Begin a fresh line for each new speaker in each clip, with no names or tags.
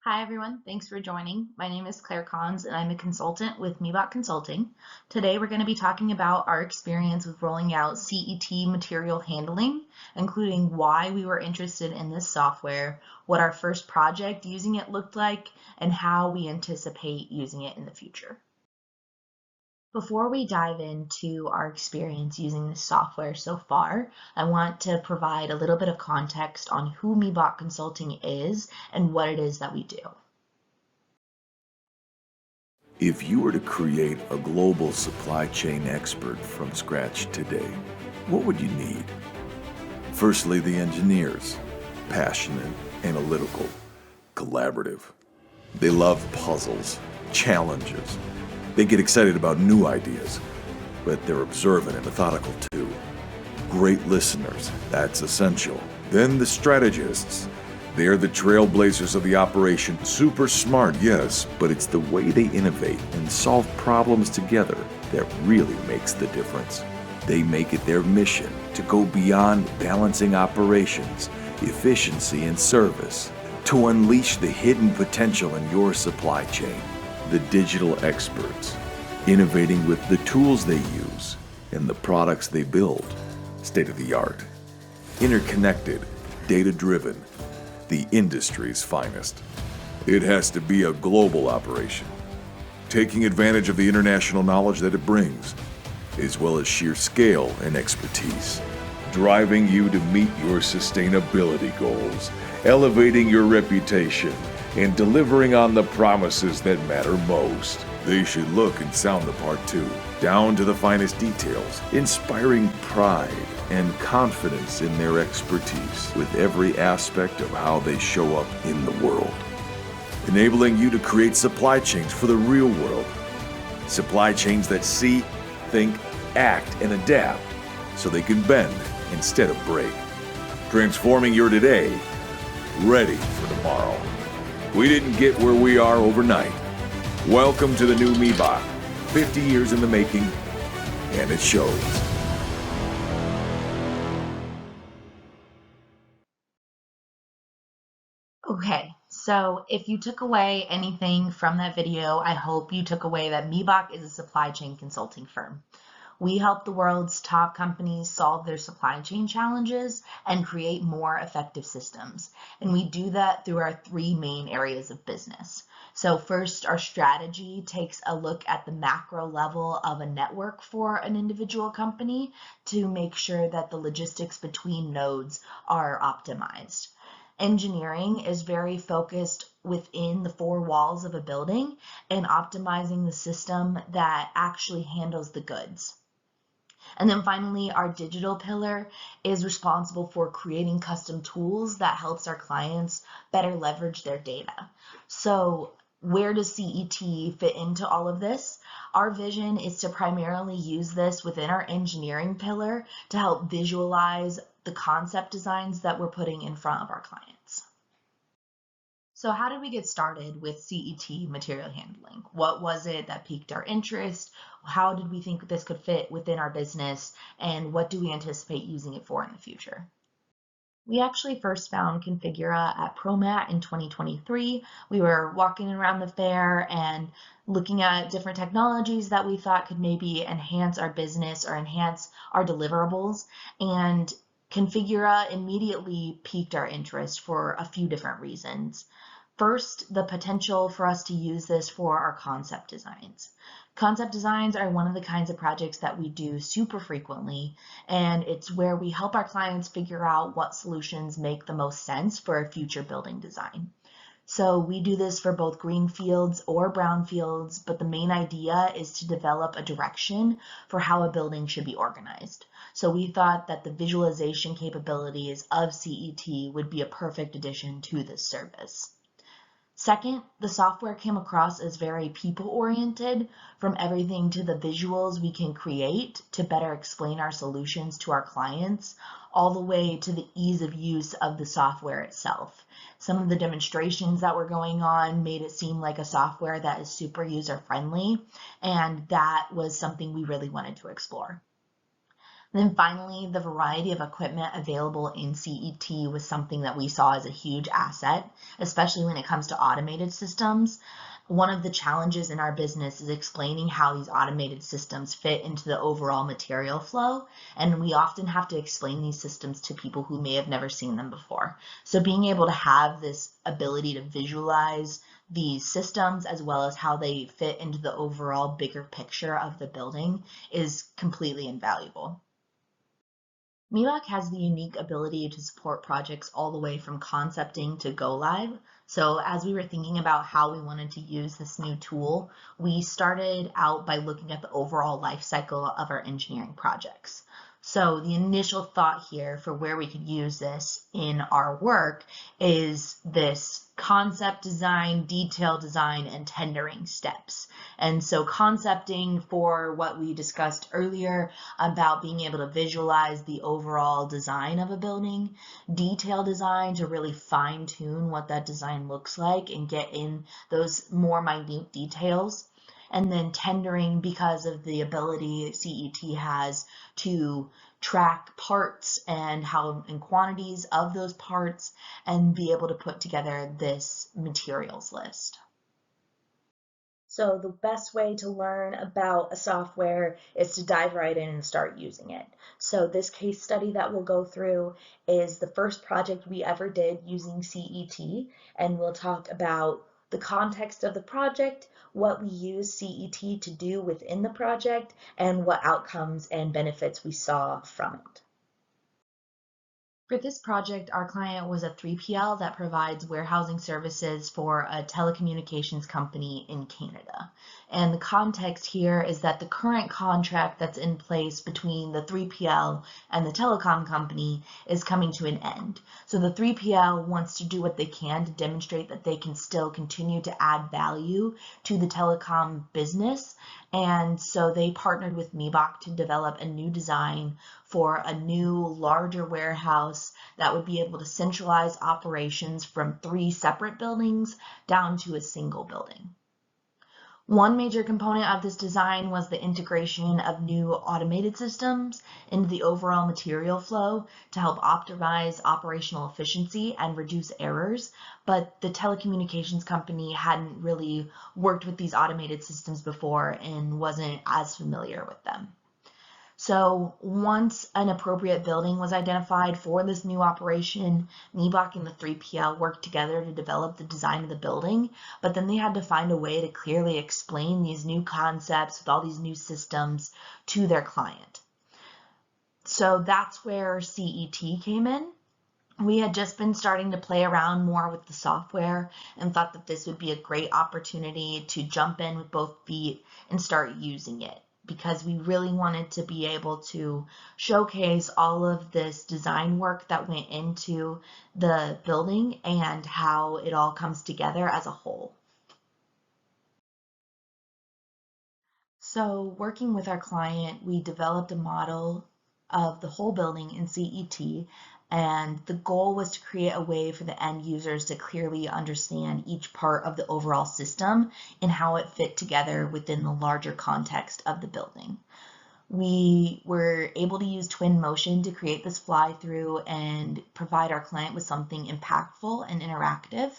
Hi everyone, thanks for joining. My name is Claire Konz and I'm a consultant with Miebach Consulting. Today we're going to be talking about our experience with rolling out CET Material Handling, including why we were interested in this software, what our first project using it looked like, and how we anticipate using it in the future. Before we dive into our experience using this software so far, I want to provide a little bit of context on who Miebach Consulting is and what it is that we do.
If you were to create a global supply chain expert from scratch today, what would you need? Firstly, the engineers, passionate, analytical, collaborative. They love puzzles, challenges. They get excited about new ideas, but they're observant and methodical too. Great listeners, that's essential. Then the strategists. They're the trailblazers of the operation. Super smart, yes, but it's the way they innovate and solve problems together that really makes the difference. They make it their mission to go beyond balancing operations, efficiency, and service, to unleash the hidden potential in your supply chain. The digital experts, innovating with the tools they use and the products they build. State of the art. Interconnected, data-driven, the industry's finest. It has to be a global operation, taking advantage of the international knowledge that it brings, as well as sheer scale and expertise, driving you to meet your sustainability goals, elevating your reputation, and delivering on the promises that matter most. They should look and sound the part too, down to the finest details, inspiring pride and confidence in their expertise with every aspect of how they show up in the world. Enabling you to create supply chains for the real world. Supply chains that see, think, act, and adapt so they can bend instead of break. Transforming your today, ready for tomorrow. We didn't get where we are overnight. Welcome to the new Miebach. 50 years in the making, and it shows.
Okay, so if you took away anything from that video, I hope you took away that Miebach is a supply chain consulting firm. We help the world's top companies solve their supply chain challenges and create more effective systems. And we do that through our three main areas of business. So first, our strategy takes a look at the macro level of a network for an individual company to make sure that the logistics between nodes are optimized. Engineering is very focused within the four walls of a building and optimizing the system that actually handles the goods. And then finally, our digital pillar is responsible for creating custom tools that helps our clients better leverage their data. So where does CET fit into all of this? Our vision is to primarily use this within our engineering pillar to help visualize the concept designs that we're putting in front of our clients. So how did we get started with CET Material Handling? What was it that piqued our interest? How did we think this could fit within our business? And what do we anticipate using it for in the future? We actually first found Configura at Promat in 2023. We were walking around the fair and looking at different technologies that we thought could maybe enhance our business or enhance our deliverables. And Configura immediately piqued our interest for a few different reasons. First, the potential for us to use this for our concept designs. Concept designs are one of the kinds of projects that we do super frequently, and it's where we help our clients figure out what solutions make the most sense for a future building design. So we do this for both greenfields or brownfields, but the main idea is to develop a direction for how a building should be organized. So we thought that the visualization capabilities of CET would be a perfect addition to this service. Second, the software came across as very people-oriented, from everything to the visuals we can create to better explain our solutions to our clients, all the way to the ease of use of the software itself. Some of the demonstrations that were going on made it seem like a software that is super user-friendly, and that was something we really wanted to explore. And then finally, the variety of equipment available in CET was something that we saw as a huge asset, especially when it comes to automated systems. One of the challenges in our business is explaining how these automated systems fit into the overall material flow, and we often have to explain these systems to people who may have never seen them before. So being able to have this ability to visualize these systems as well as how they fit into the overall bigger picture of the building is completely invaluable. Miebach has the unique ability to support projects all the way from concepting to go live. So as we were thinking about how we wanted to use this new tool, we started out by looking at the overall life cycle of our engineering projects. So the initial thought here for where we could use this in our work is this concept design, detail design, and tendering steps. And so concepting for what we discussed earlier about being able to visualize the overall design of a building, detail design to really fine tune what that design looks like and get in those more minute details. And then tendering because of the ability CET has to track parts and quantities of those parts and be able to put together this materials list. So the best way to learn about a software is to dive right in and start using it. So this case study that we'll go through is the first project we ever did using CET, and we'll talk about the context of the project, what we use CET to do within the project, and what outcomes and benefits we saw from it. For this project, our client was a 3PL that provides warehousing services for a telecommunications company in Canada. And the context here is that the current contract that's in place between the 3PL and the telecom company is coming to an end. So the 3PL wants to do what they can to demonstrate that they can still continue to add value to the telecom business. And so they partnered with Miebach to develop a new design for a new, larger warehouse that would be able to centralize operations from 3 separate buildings down to a single building. One major component of this design was the integration of new automated systems into the overall material flow to help optimize operational efficiency and reduce errors, but the telecommunications company hadn't really worked with these automated systems before and wasn't as familiar with them. So once an appropriate building was identified for this new operation, Miebach and the 3PL worked together to develop the design of the building, but then they had to find a way to clearly explain these new concepts with all these new systems to their client. So that's where CET came in. We had just been starting to play around more with the software and thought that this would be a great opportunity to jump in with both feet and start using it, because we really wanted to be able to showcase all of this design work that went into the building and how it all comes together as a whole. So working with our client, we developed a model of the whole building in CET, and the goal was to create a way for the end users to clearly understand each part of the overall system and how it fit together within the larger context of the building. We were able to use Twinmotion to create this fly-through and provide our client with something impactful and interactive.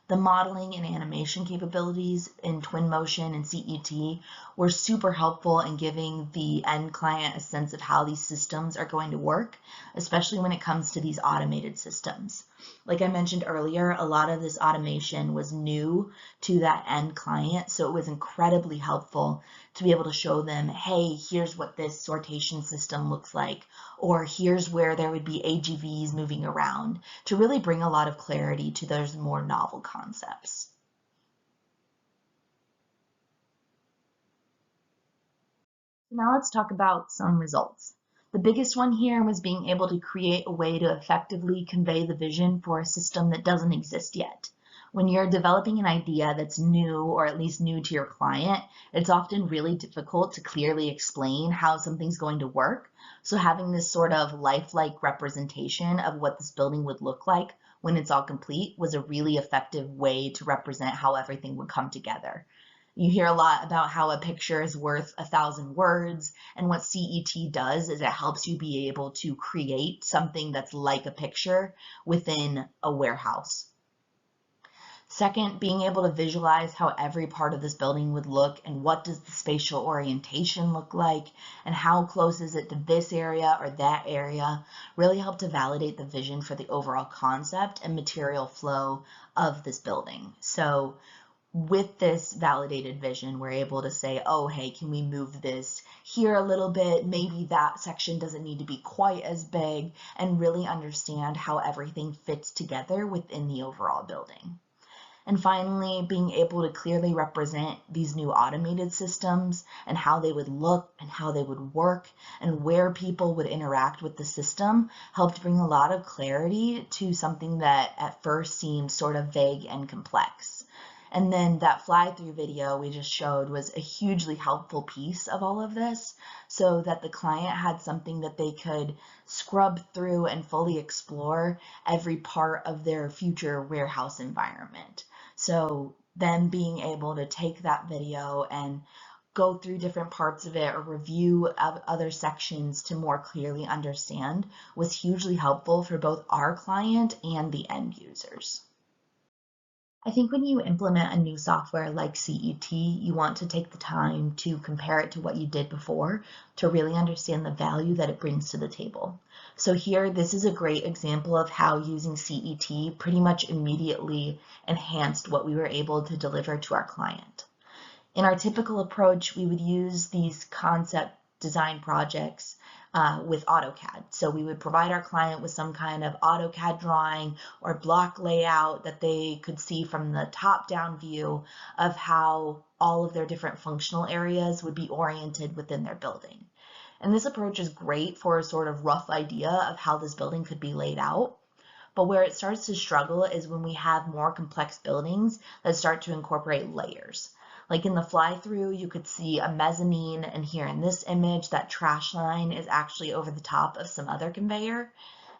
The modeling and animation capabilities in Twinmotion and CET were super helpful in giving the end client a sense of how these systems are going to work, especially when it comes to these automated systems. Like I mentioned earlier, a lot of this automation was new to that end client, so it was incredibly helpful to be able to show them, hey, here's what this sortation system looks like, or here's where there would be AGVs moving around, to really bring a lot of clarity to those more novel concepts. Now let's talk about some results. The biggest one here was being able to create a way to effectively convey the vision for a system that doesn't exist yet. When you're developing an idea that's new, or at least new to your client, it's often really difficult to clearly explain how something's going to work. So having this sort of lifelike representation of what this building would look like when it's all complete was a really effective way to represent how everything would come together. You hear a lot about how a picture is worth 1,000 words, and what CET does is it helps you be able to create something that's like a picture within a warehouse. Second, being able to visualize how every part of this building would look and what does the spatial orientation look like and how close is it to this area or that area really helped to validate the vision for the overall concept and material flow of this building. So with this validated vision, we're able to say, oh, hey, can we move this here a little bit? Maybe that section doesn't need to be quite as big, and really understand how everything fits together within the overall building. And finally, being able to clearly represent these new automated systems and how they would look and how they would work and where people would interact with the system helped bring a lot of clarity to something that at first seemed sort of vague and complex. And then that fly-through video we just showed was a hugely helpful piece of all of this, so that the client had something that they could scrub through and fully explore every part of their future warehouse environment. So them being able to take that video and go through different parts of it or review other sections to more clearly understand was hugely helpful for both our client and the end users. I think when you implement a new software like CET, you want to take the time to compare it to what you did before to really understand the value that it brings to the table. So here, this is a great example of how using CET pretty much immediately enhanced what we were able to deliver to our client. In our typical approach, we would use these concept design projects with AutoCAD. So we would provide our client with some kind of AutoCAD drawing or block layout that they could see from the top-down view of how all of their different functional areas would be oriented within their building. And this approach is great for a sort of rough idea of how this building could be laid out. But where it starts to struggle is when we have more complex buildings that start to incorporate layers. Like in the fly-through, you could see a mezzanine, and here in this image, that trash line is actually over the top of some other conveyor.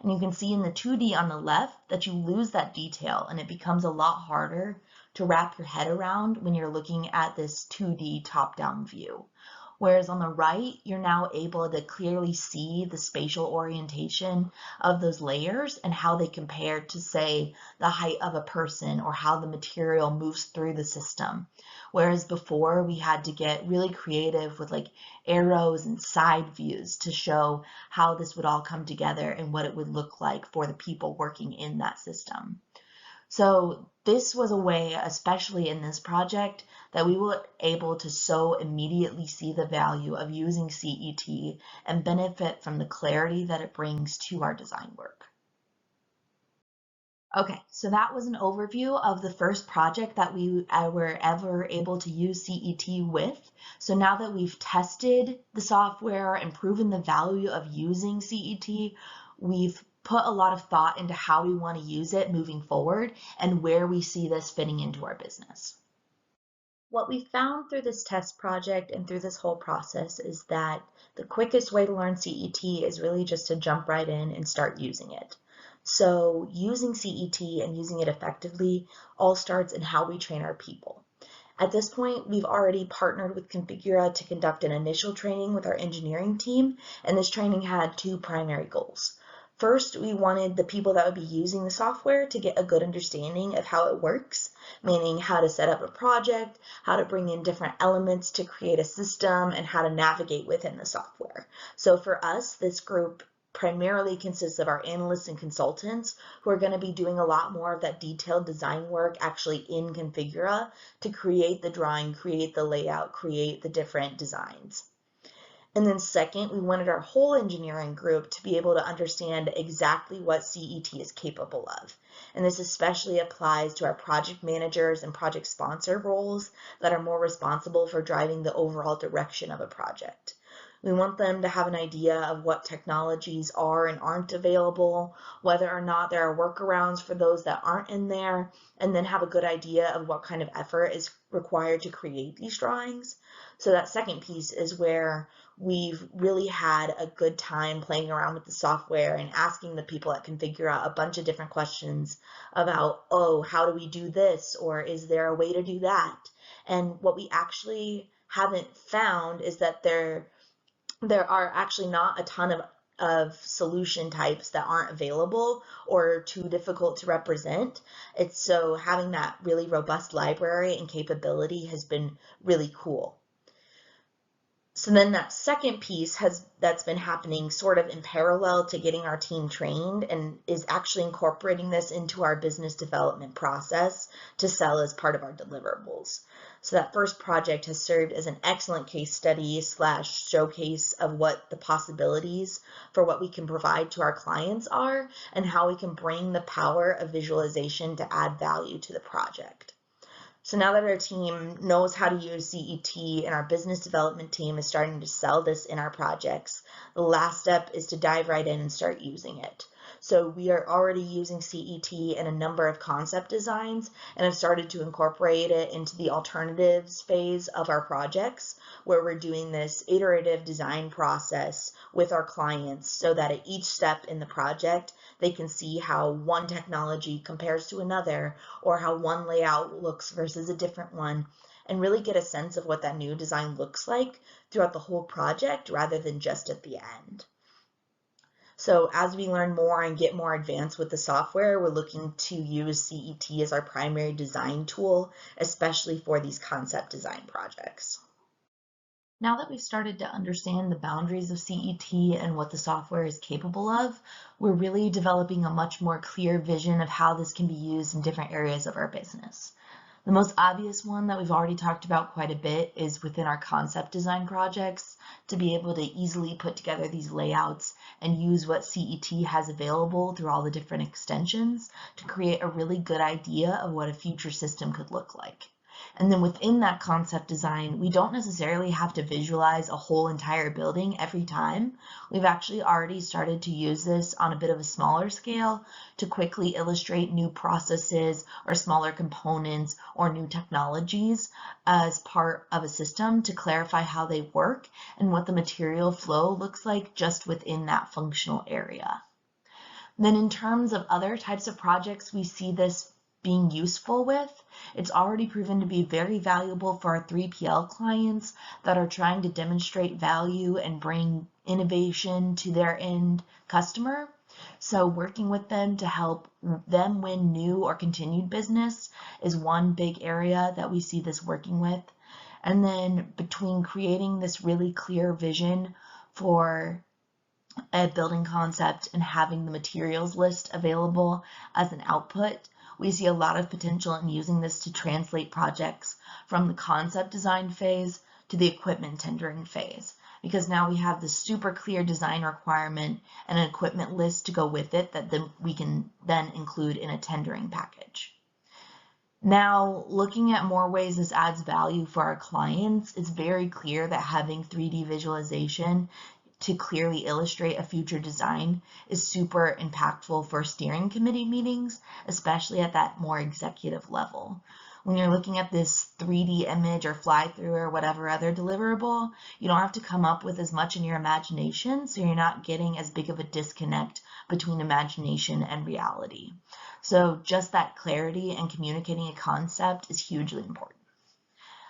And you can see in the 2D on the left that you lose that detail, and it becomes a lot harder to wrap your head around when you're looking at this 2D top-down view. Whereas on the right, you're now able to clearly see the spatial orientation of those layers and how they compare to, say, the height of a person or how the material moves through the system. Whereas before, we had to get really creative with like arrows and side views to show how this would all come together and what it would look like for the people working in that system. So this was a way, especially in this project, that we were able to so immediately see the value of using CET and benefit from the clarity that it brings to our design work. Okay, so that was an overview of the first project that we were ever able to use CET with. So now that we've tested the software and proven the value of using CET, we've put a lot of thought into how we want to use it moving forward and where we see this fitting into our business. What we found through this test project and through this whole process is that the quickest way to learn CET is really just to jump right in and start using it. So using CET and using it effectively all starts in how we train our people. At this point, we've already partnered with Configura to conduct an initial training with our engineering team, and this training had two primary goals. First, we wanted the people that would be using the software to get a good understanding of how it works, meaning how to set up a project, how to bring in different elements to create a system, and how to navigate within the software. So for us, this group primarily consists of our analysts and consultants who are going to be doing a lot more of that detailed design work actually in Configura to create the drawing, create the layout, create the different designs. And then second, we wanted our whole engineering group to be able to understand exactly what CET is capable of. And this especially applies to our project managers and project sponsor roles that are more responsible for driving the overall direction of a project. We want them to have an idea of what technologies are and aren't available, whether or not there are workarounds for those that aren't in there, and then have a good idea of what kind of effort is required to create these drawings. So that second piece is where we've really had a good time playing around with the software and asking the people at Configura a bunch of different questions about, oh, how do we do this? Or is there a way to do that? And what we actually haven't found is that there are actually not a ton of solution types that aren't available or too difficult to represent. It's so having that really robust library and capability has been really cool. So then that second piece that's been happening sort of in parallel to getting our team trained and is actually incorporating this into our business development process to sell as part of our deliverables. So that first project has served as an excellent case study / showcase of what the possibilities for what we can provide to our clients are and how we can bring the power of visualization to add value to the project. So now that our team knows how to use CET and our business development team is starting to sell this in our projects, the last step is to dive right in and start using it. So we are already using CET in a number of concept designs and have started to incorporate it into the alternatives phase of our projects, where we're doing this iterative design process with our clients so that at each step in the project, they can see how one technology compares to another or how one layout looks versus a different one, and really get a sense of what that new design looks like throughout the whole project rather than just at the end. So as we learn more and get more advanced with the software, we're looking to use CET as our primary design tool, especially for these concept design projects. Now that we've started to understand the boundaries of CET and what the software is capable of, we're really developing a much more clear vision of how this can be used in different areas of our business. The most obvious one that we've already talked about quite a bit is within our concept design projects, to be able to easily put together these layouts and use what CET has available through all the different extensions to create a really good idea of what a future system could look like. And then within that concept design, we don't necessarily have to visualize a whole entire building every time. We've actually already started to use this on a bit of a smaller scale to quickly illustrate new processes or smaller components or new technologies as part of a system to clarify how they work and what the material flow looks like just within that functional area. Then in terms of other types of projects we see this being useful with, it's already proven to be very valuable for our 3PL clients that are trying to demonstrate value and bring innovation to their end customer. So working with them to help them win new or continued business is one big area that we see this working with. And then between creating this really clear vision for a building concept and having the materials list available as an output, we see a lot of potential in using this to translate projects from the concept design phase to the equipment tendering phase, because now we have this super clear design requirement and an equipment list to go with it that then we can then include in a tendering package. Now, looking at more ways this adds value for our clients, it's very clear that having 3D visualization to clearly illustrate a future design is super impactful for steering committee meetings, especially at that more executive level. When you're looking at this 3D image or fly through or whatever other deliverable, you don't have to come up with as much in your imagination, so you're not getting as big of a disconnect between imagination and reality. So just that clarity and communicating a concept is hugely important.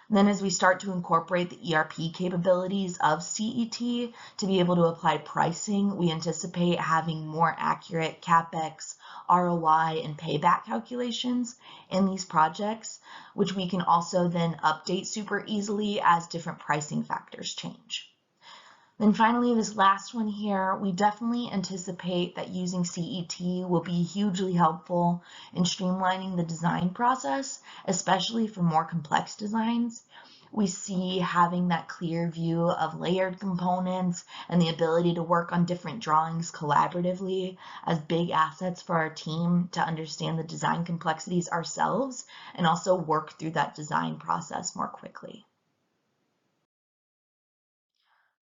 Then as we start to incorporate the ERP capabilities of CET to be able to apply pricing, we anticipate having more accurate capex, ROI, and payback calculations in these projects, which we can also then update super easily as different pricing factors change. Then finally, this last one here, we definitely anticipate that using CET will be hugely helpful in streamlining the design process, especially for more complex designs. We see having that clear view of layered components and the ability to work on different drawings collaboratively as big assets for our team to understand the design complexities ourselves and also work through that design process more quickly.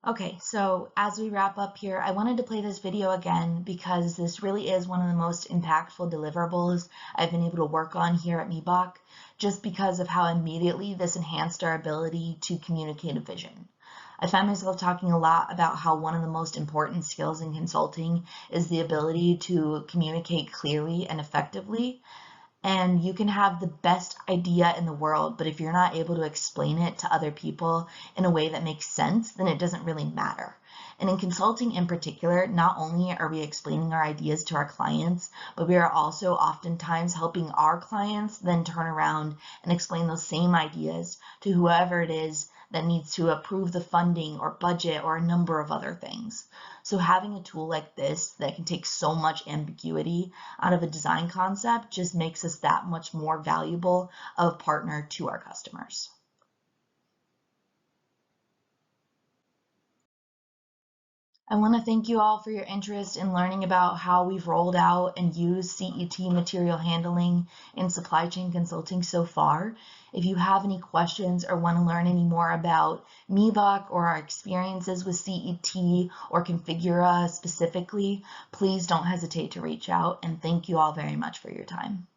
Okay, so as we wrap up here, I wanted to play this video again because this really is one of the most impactful deliverables I've been able to work on here at Miebach, just because of how immediately this enhanced our ability to communicate a vision. I find myself talking a lot about how one of the most important skills in consulting is the ability to communicate clearly and effectively. And you can have the best idea in the world, but if you're not able to explain it to other people in a way that makes sense, then it doesn't really matter. And in consulting in particular, not only are we explaining our ideas to our clients, but we are also oftentimes helping our clients then turn around and explain those same ideas to whoever it is that needs to approve the funding or budget or a number of other things. So having a tool like this that can take so much ambiguity out of a design concept just makes us that much more valuable of a partner to our customers. I want to thank you all for your interest in learning about how we've rolled out and used CET Material Handling in supply chain consulting so far. If you have any questions or want to learn any more about Miebach or our experiences with CET or Configura specifically, please don't hesitate to reach out, and thank you all very much for your time.